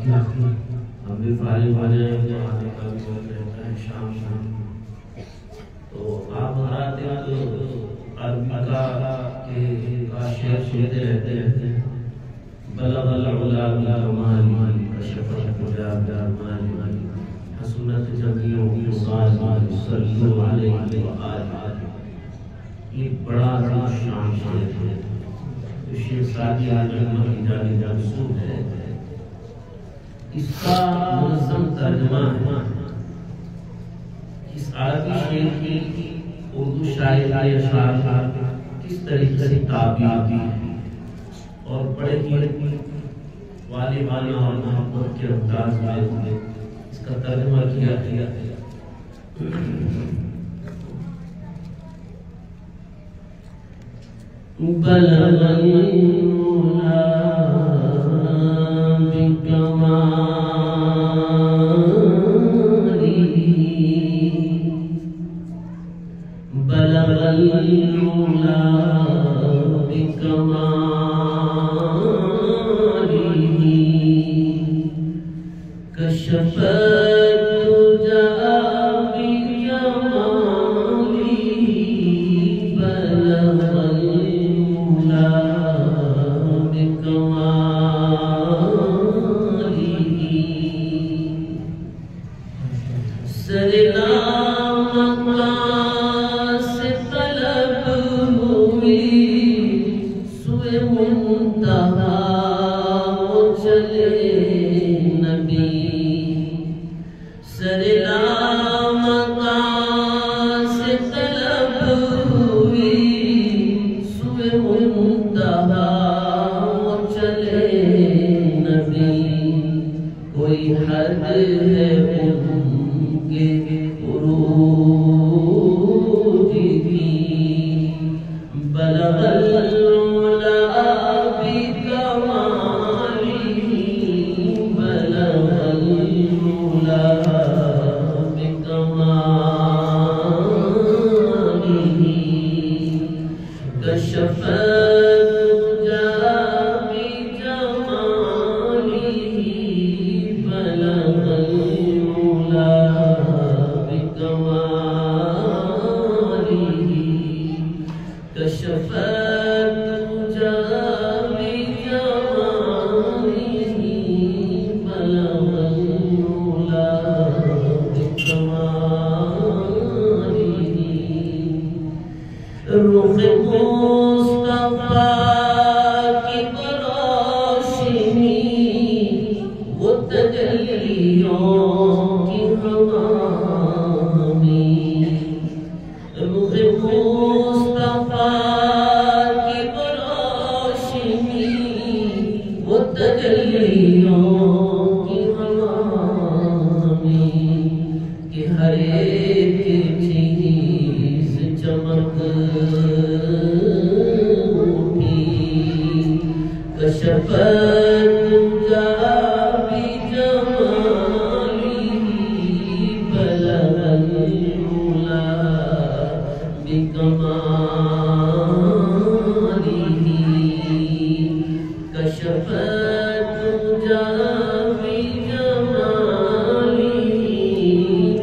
ہم بھی فارغ ہو جائیں گے، آنے کا بھی وقت رہتا ہے شام شام، تو آپ حضرات عربی کا شعر سنتے رہتے ہیں، بلغ العلا بالکمال کشف الحجاب بالجمال حسنت جمیع خصال صلوا علیہ وآلہ. یہ بڑا شان شعر ہے. شیخ سعدی رحمہ اللہ کی جانب منسوب ہے. اس کا منظم ترجمہ ہے. اس عربی شعر کی اردو شاعر کے اشعار کس طریقے سے تعبیر ہے اور بڑے ہی والمانہ اور محبت کے انداز میں اس کا ترجمہ کیا ہے. بلغ العلا بکمالہ بلغ العلا بکمالہ کشف الدجى بجمالہ بلغ العلا بکمالہ سرنا مکان سے طلب ہوئی سوئے منتہا وہ چلے نبی. سرنا مکان سے طلب ہوئی سوئے منتہا وہ چلے نبی. کوئی حد ہے ان کے عروج کی بلغ العلا بکمالہ بلغ العلا بکمالہ کشف الدجى بجمالہ بلغ العلا بکمالہ کشف الدجى بجمالہ بلغ العلا بکمالہ. رخ مصطفیٰ کی روشنی وہ تجلیوں کی ہمامی. رخ مصطفیٰ کی روشنی وہ تجلیوں کی ہمامی کہ ہر ایک چیز چمک اٹھی. کشف الدجى بجمالہ بلغ العلا بکمالہ کشف الدجى بجمالہ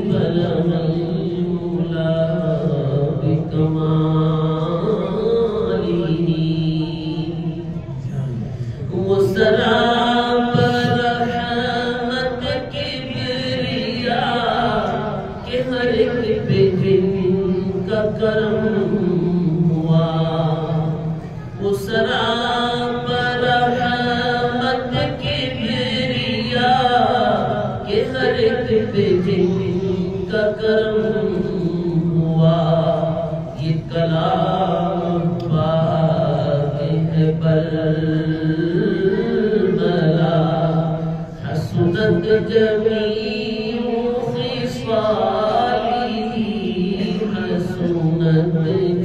بلغ العلا بکمالہ. وہ سرابر رحمت کبریاء کہ ہر ایک پہ جن کا کرم ہوا. وہ سرابر رحمت کبریاء کہ ہر ایک پہ جن کا کرم ہوا. یہ کلام پاک ہے برملا حسنت جمیع خصالہ حسنت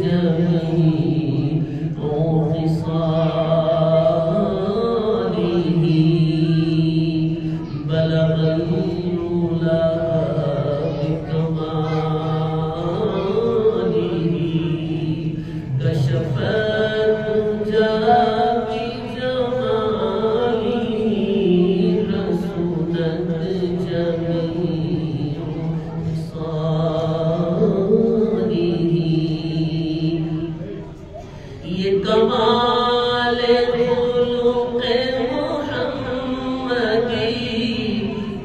جمیع خصالہ بلغ العلا بکمالہ کشف الدجى بجمالہ حسنت کمال خلق محمدی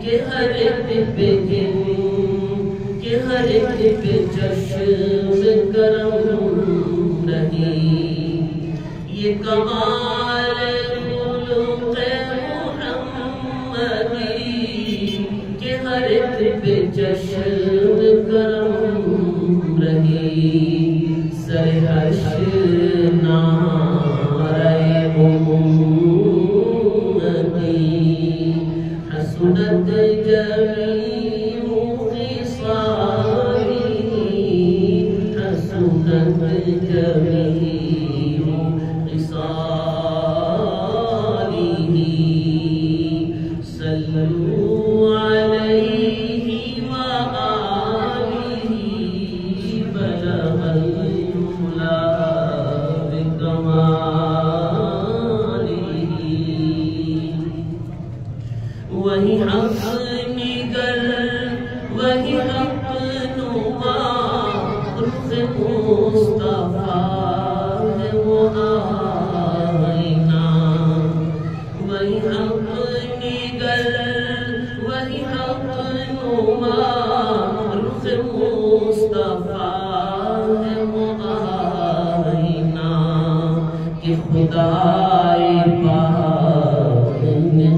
کہ ہر ایک پہ کہ ہر ایک پہ چشم کرم نہیں یہ کمال خلق محمدی کہ ہر ایک پہ چشم کرم رہی سر حشر نعرہ امتی حسنت جمیع خصالی حسنت جمیع خصالی صلوا علیہ وآلہ بلغ العلا بکمالہ وہی حق نگر وہی حق نما رخ مصطفیٰ ہے وہ آئینہ وہی حق نگر وہی حق نما رخ مصطفیٰ ہے وہ آئینہ کہ خدائے پاک نے